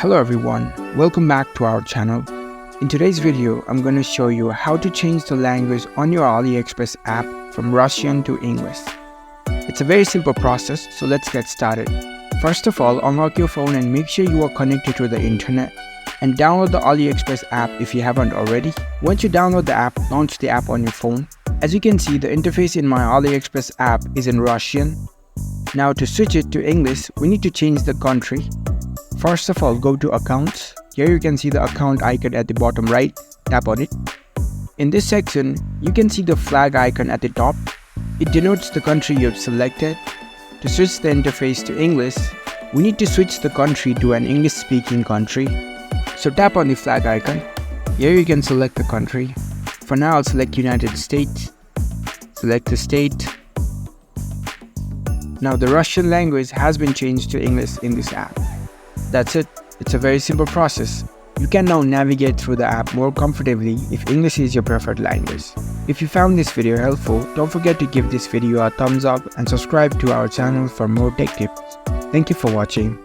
Hello everyone, welcome back to our channel. In today's video, I'm going to show you how to change the language on your AliExpress app from Russian to English. It's a very simple process, so let's get started. First of all, unlock your phone and make sure you are connected to the internet and download the AliExpress app if you haven't already. Once you download the app, launch the app on your phone. As you can see, the interface in my AliExpress app is in Russian. Now to switch it to English, we need to change the country. First of all, go to Accounts. Here you can see the account icon at the bottom right. Tap on it. In this section, you can see the flag icon at the top. It denotes the country you've selected. To switch the interface to English, we need to switch the country to an English-speaking country. So tap on the flag icon. Here you can select the country. For now, I'll select United States. Select the state. Now the Russian language has been changed to English in this app. That's it. It's a very simple process. You can now navigate through the app more comfortably if English is your preferred language. If you found this video helpful, don't forget to give this video a thumbs up and subscribe to our channel for more tech tips. Thank you for watching.